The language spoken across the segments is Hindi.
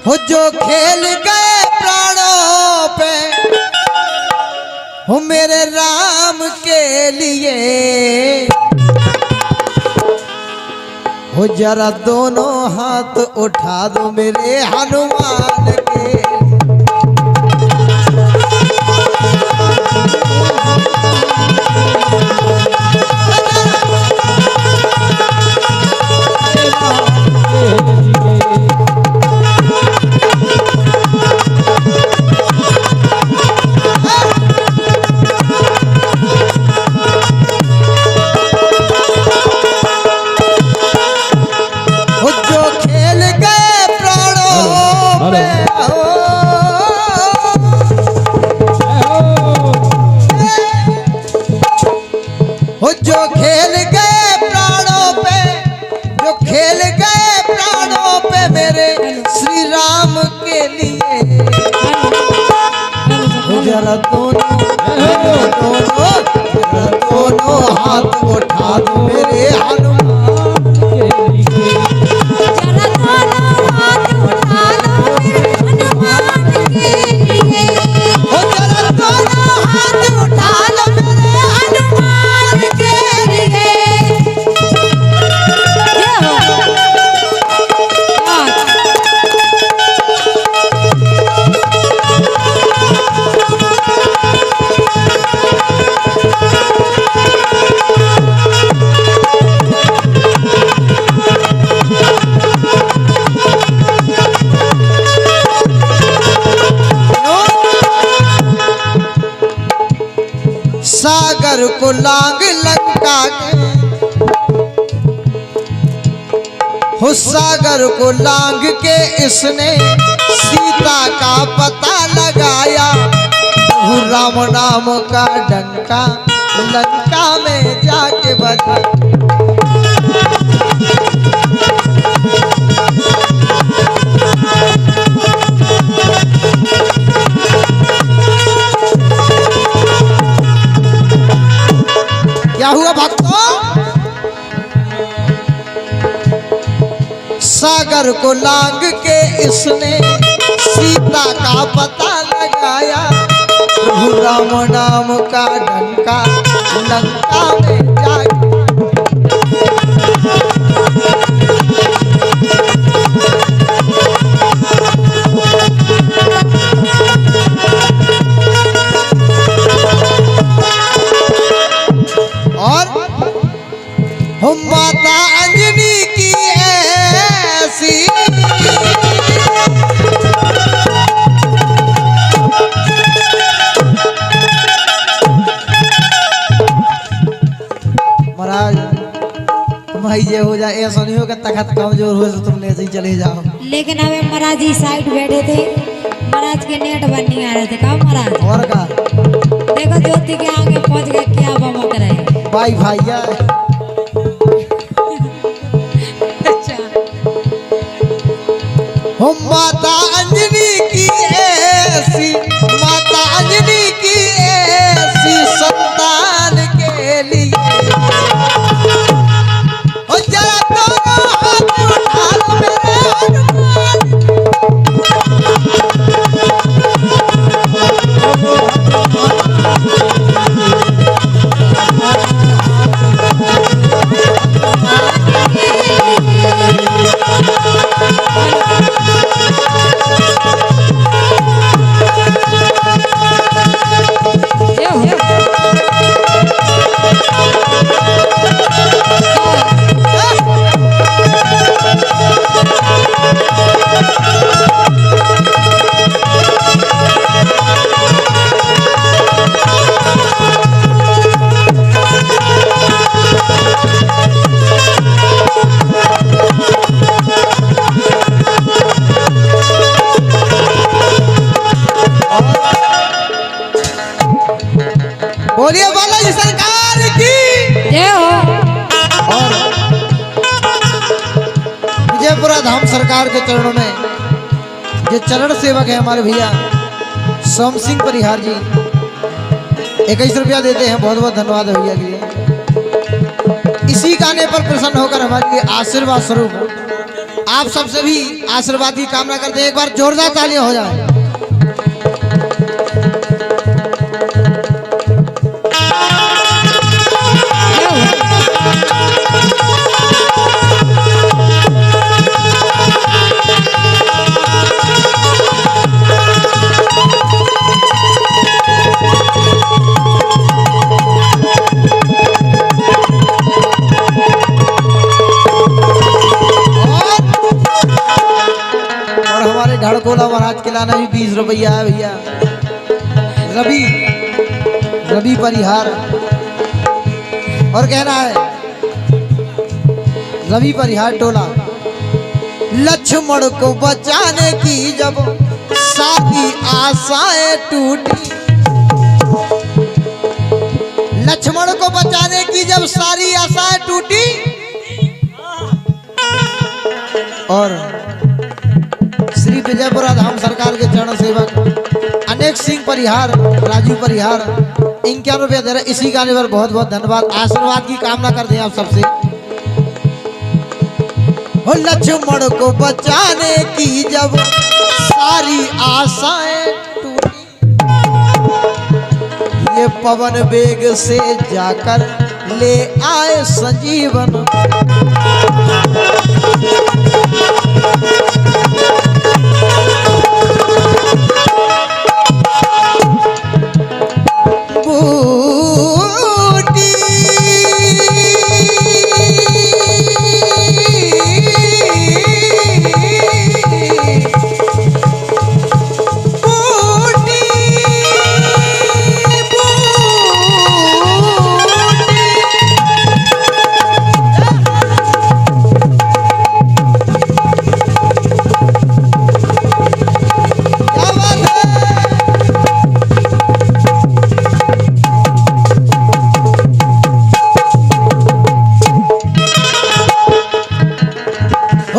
हो जो खेल गए प्राणों पे हो मेरे राम के लिए, हो जरा दोनों हाथ उठा दो मेरे हनुमान के। जो खेल गए प्राणों पे, जो खेल गए प्राणों पे मेरे श्री राम के लिए, जरा दोनों हाथ उठा दो मेरे हनुमान के लिए। जरा दोनों हाथ उठा दो मेरे हनुमान के लिए। जरा दोनों हाथ उठा लो मेरे हनुमान के लिए। सागर को लांग लंका के, हो सागर को लांग के इसने सीता का पता लगाया। राम नाम का डंका लंका में जाके बजा। क्या हुआ भक्तों? सागर को लांग के इसने सीता का पता लगाया। प्रभु राम नाम का डंका लंका में जाके। हो माता अंजनी की ऐसी महाराज तुम ये हो जाए, ऐसा नहीं हो कि तखत कमजोर हो तो तुम ऐसे ही चले जाओ। लेकिन हमें महाराज जी साइड बैठे थे, महाराज के नेट बन नहीं आ रहे थे। कहा महाराज और का देखो ज्योति के आगे पहुंच गए, क्या बमक रहे भाई भैया। हो माता अंजनी की ऐसी, माता अंजनी की ऐसी संतान के लिए, हो जरा दोनों हाथ उठा लो मेरे हनुमान। बोलिए बालाजी सरकार की जय हो। और विजयपुरा धाम सरकार के चरणों में जो चरण सेवक है हमारे भैया सोम सिंह परिहार जी 21 रुपया देते हैं। बहुत बहुत धन्यवाद है भैया के लिए। इसी गाने पर प्रसन्न होकर हमारे लिए आशीर्वाद स्वरूप आप सबसे भी आशीर्वाद की कामना करते हैं। एक बार जोरदार तालियां हो जाए। धड़कोला महाराज के लाना भी 20 रुपया है भैया। रवि परिहार और कहना है रवि परिहार टोला। लक्ष्मण को बचाने की जब सारी आशाएं टूटी, लक्ष्मण को बचाने की जब सारी आशाएं टूटी और श्री विजयपुरा धाम सरकार के चरण सेवक अनेक सिंह परिहार, राजू परिहार 51 रुपया दे रहे। इसी गाने पर बहुत बहुत धन्यवाद। आशीर्वाद की कामना करते हैं आप सबसे। लक्ष्मण को बचाने की जब सारी आशाएं टूटी, ये पवन वेग से जाकर ले आए संजीवन।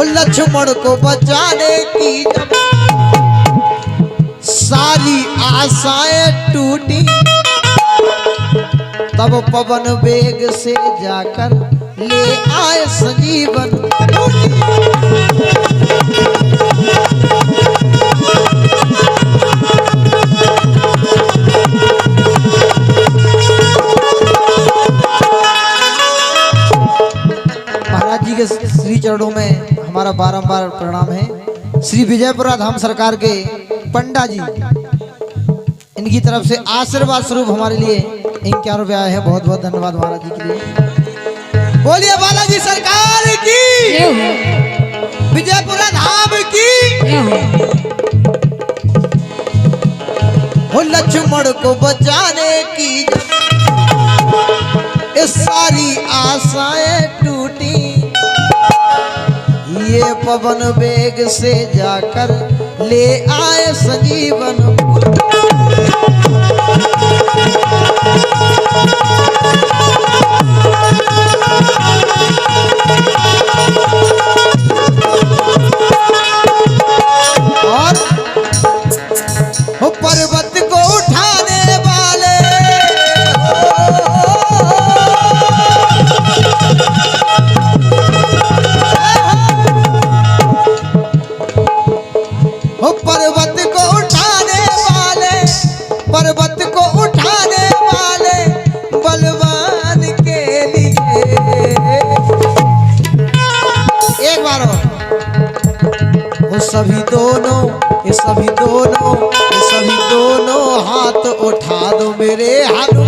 लक्ष्मण को बचाने की जब सारी आशाएं टूटी, तब पवन वेग से जाकर ले आए संजीवन। महाराज जी के श्री चरणों में हमारा बारंबार प्रणाम है। श्री विजयपुरा धाम सरकार के पंडा जी, इनकी तरफ से आशीर्वाद स्वरूप हमारे लिए 51 रुपया आए हैं। बहुत बहुत धन्यवाद महाराज जी के लिए। बोलिए बालाजी सरकार की, विजयपुरा धाम की। हो लक्ष्मण को बचाने की इस सारी आशाएं टूटी, ये पवन वेग से जाकर ले आए संजीवन। और वो पर्वत को उठाने वाले पर्वत को उठाने वाले, पर्वत को उठाने वाले बलवान के लिए। एक बार वो सभी दोनों, ये सभी दोनों, ये सभी दोनों हाथ उठा दो मेरे हाथों।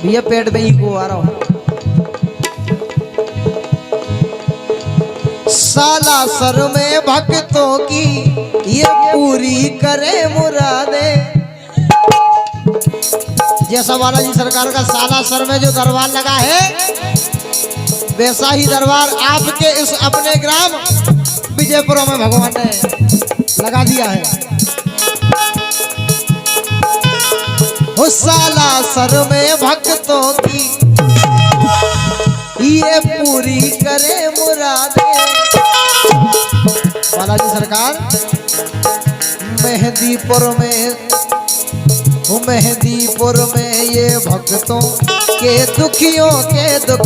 भैया पेट में ही को आ रहा हूं। साला सर में भक्तों की ये पूरी करे मुरादें। जैसा बालाजी सरकार का साला सर में जो दरबार लगा है, वैसा ही दरबार आपके इस अपने ग्राम विजयपुर में भगवान ने लगा दिया है। उस साला सर में भक्तों की ये पूरी करे मुरादें। बालाजी सरकार मेहंदीपुर में ये भक्तों के दुखियों के दुख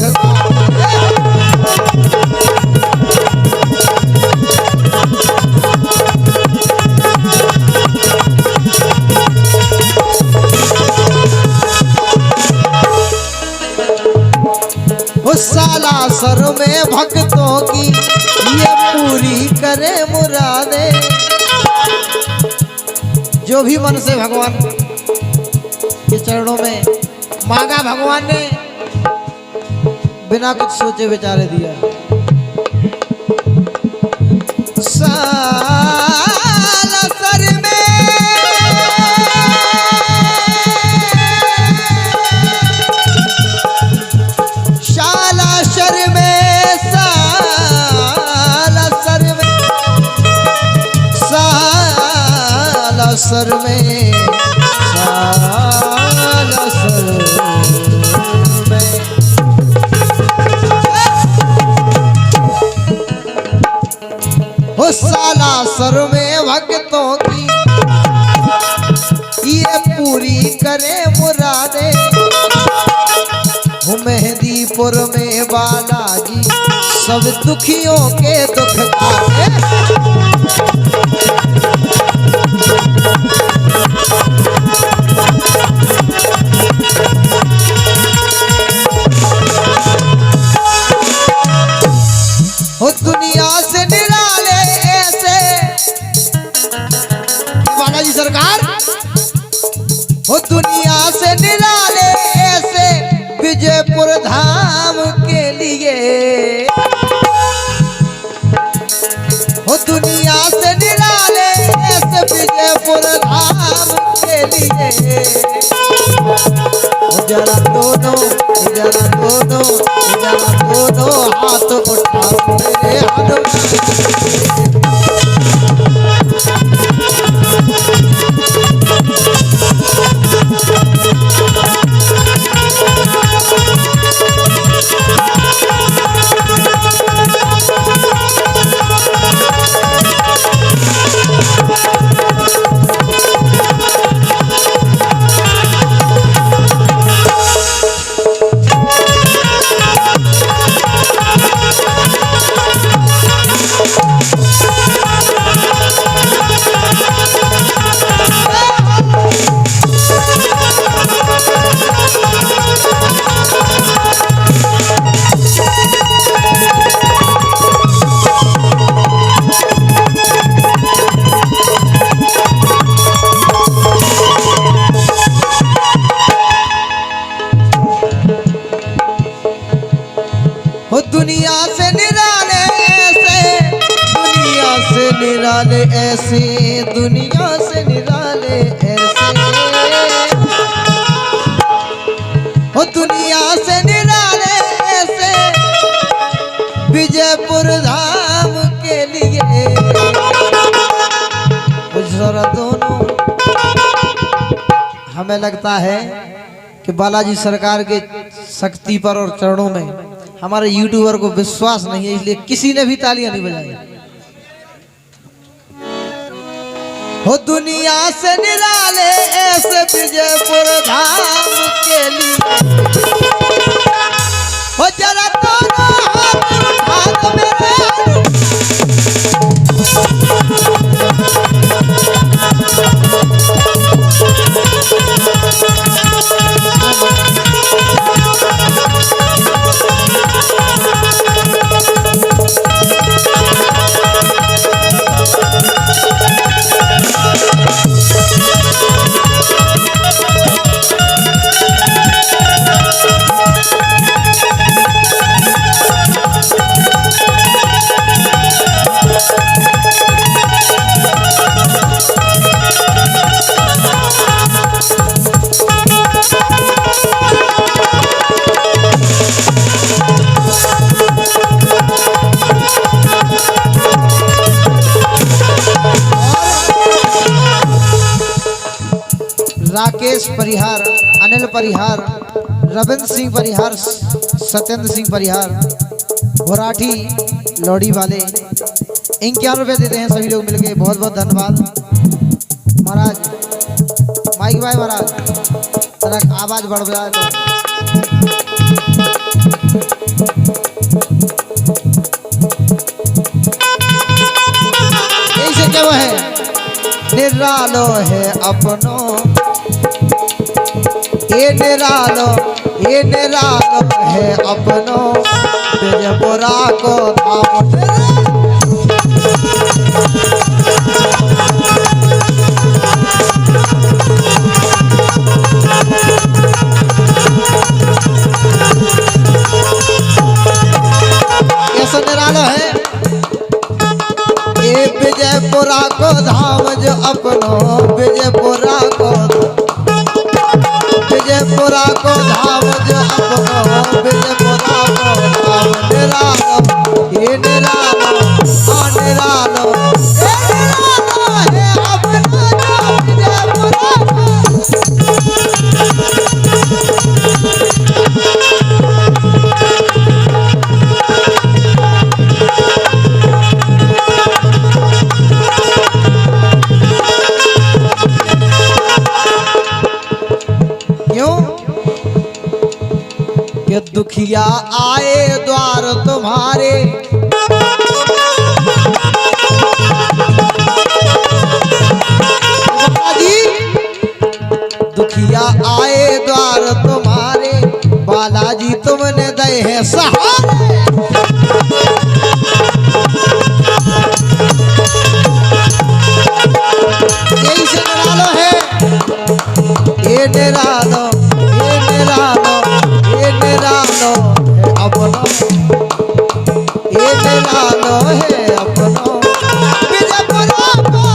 उस साला सर में भक्तों की ये पूरी करे मुरादें। जो भी मन से भगवान के चरणों में मांगा, भगवान ने बिना कुछ सोचे विचारे दिया। साला सर में सर में साला सर में हो साला सर में भक्तों की ये पूरी करे मुरादें। हो मेहंदीपुर में बालाजी सब दुखियों के दुख काटे। हो दुनिया से निराले ऐसे बालाजी सरकार, हो दुनिया से निराले ऐसे विजयपुर धाम के लिए। हो दुनिया से निराले ऐसे विजयपुर धाम के लिए। जरा दोनों हाथ उठाओ मेरे हाथों। हो दुनिया से निराले ऐसे, दुनिया से निराले ऐसे। हो दुनिया से निराले ऐसे विजयपुर धाम के लिए। जरा दोनों हमें लगता है कि बालाजी सरकार के शक्ति पर और चरणों में हमारे यूट्यूबर को विश्वास नहीं है, इसलिए किसी ने भी तालियां नहीं बजाई। हो दुनिया से निराले ऐसे विजयपुर धाम के लिए। हो जरा दोनों हाथ उठा दो मेरे राकेश परिहार, अनिल परिहार, रविंद्र सिंह परिहार, सत्येंद्र सिंह परिहार, घोराठी लोड़ी वाले 51 रुपये देते हैं सभी लोग मिलके। बहुत बहुत धन्यवाद महाराज। माइक भाई महाराज जरा आवाज बढ़ जाए तो। ऐसे क्या वो है निरालो है अपनो, ये निरालो है अपनो, विजयपुरा को धाम कैसा निरालो है ये विजयपुरा को धाम जो अपनो, विजयपुरा को धाम जो अपनो, विजयपुरा को धाम। निरालो ये निरालो निरालो है अपनो जो विजयपुरा ये दुखिया आए द्वार तुम्हारे, दुखिया आए द्वार तुम्हारे, बालाजी तुमने दे हैं सहारे। यही से निरालो है ये निरालो निरालो है अपनो, ये निरालो है अपनो, विजयपुरा को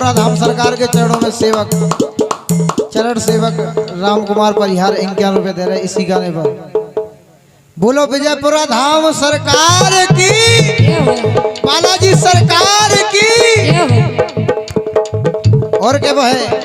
धाम धाम सरकार के चरणों में सेवक चरण सेवक राम कुमार परिहार 51 रुपये दे रहे इसी गाने पर। बोलो विजयपुरा धाम सरकार की, बालाजी सरकार की। और क्या वो है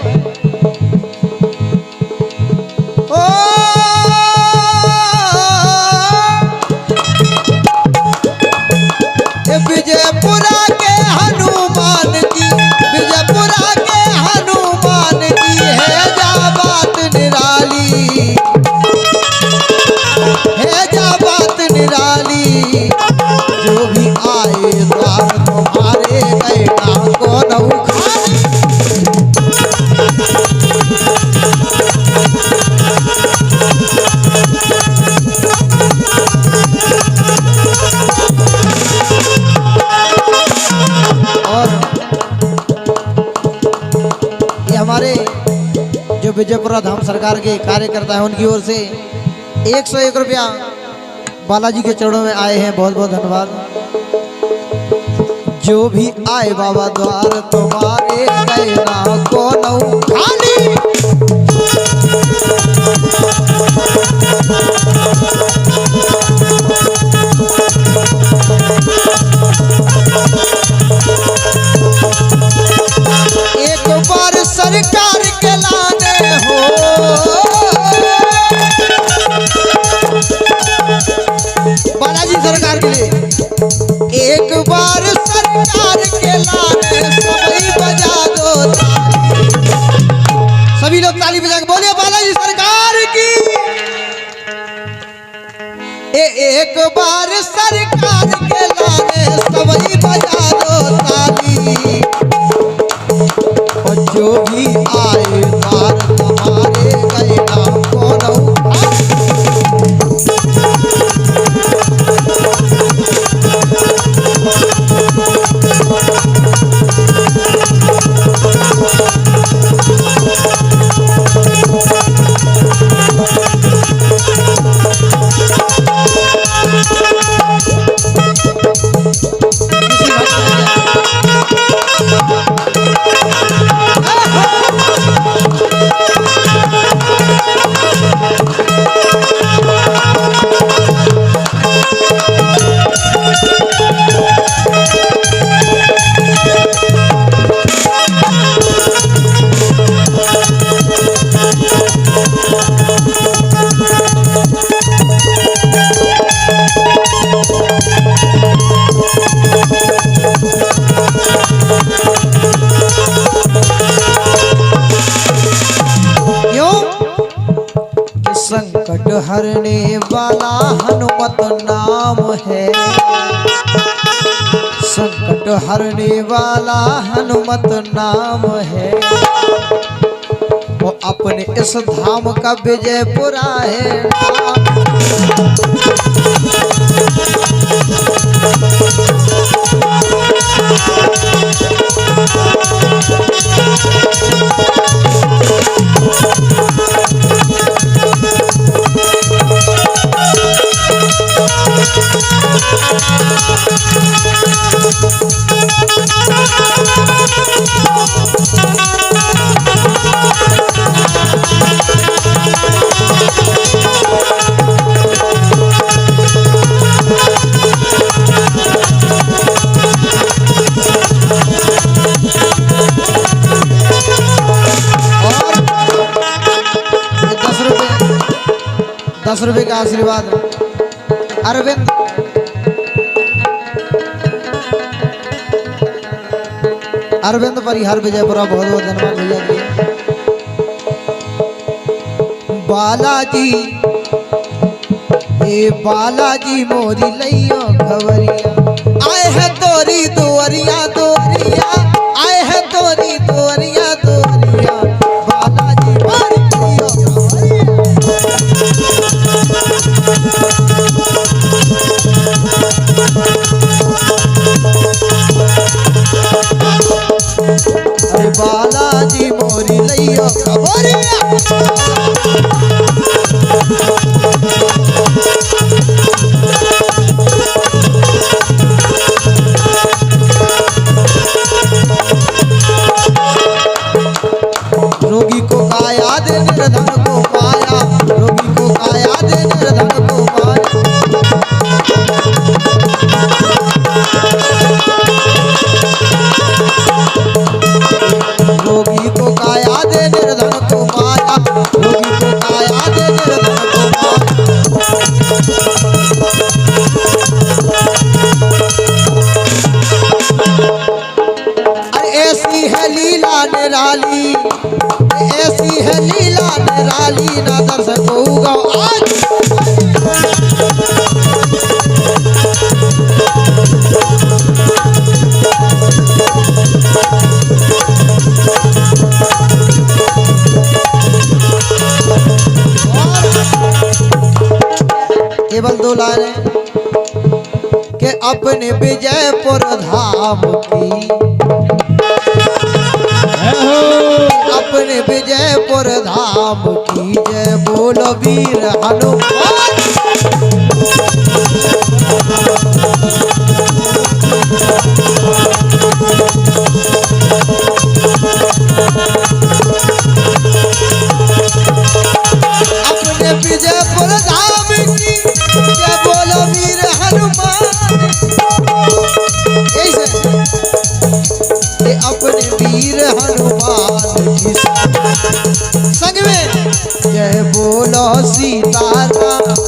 विजयपुरा के हनुमान की, विजयपुरा के हनुमान की है जा बात निराली, है जा बात निराली। जो भी आए द्वार तुम्हारे गए ना को न हमारे जो विजयपुरा धाम सरकार के कार्यकर्ता है उनकी ओर से 101 रुपया बालाजी के चरणों में आए हैं। बहुत बहुत धन्यवाद। जो भी आए बाबा द्वार तुम्हारे गए ना को न खाली। एक बार सरकार के लाने हो सभी लोग ताली बजा के बोलिए बालाजी सरकार की। एक बार सरकार के लाने सभी बजा दो ताली, और जो भी आए द्वार तुम्हारे गए नाम कौन संकट हरने वाला हनुमत नाम है, संकट हरने वाला हनुमत नाम है, वो अपने इस धाम का विजयपुरा है ₹10 का आशीर्वाद अरविंद अरविंद परिहार विजयपुरा बहुत बहुत धन्यवाद भैया जी। बालाजी ए बालाजी मोरी लैयो खबरिया आए है तोरी दुआरिया दुआरिया आए है तोरी दुआरिया दुआरिया बालाजी मोरी लैयो अरे बालाजी मोरी लैयो खबरिया रोगी को काया दे निर्धन को माया, रोगी को काया दे निर्धन को माया, रोगी को काया दे निर्धन को माया, रोगी को काया दे निर्धन को माया। अरे ऐसी है लीला निराली, ऐसी है लीला निराली ना दर्शक होगा आज। केवल 2 लाइनें कि अपने विजयपुर धाम की, अपने विजयपुर धाम की जय बोलो वीर हनुमान। अपने विजयपुर धाम की जय बोलो वीर हनुमान। अपने वीर हनुमान की संग में जय बोलो सीताराम।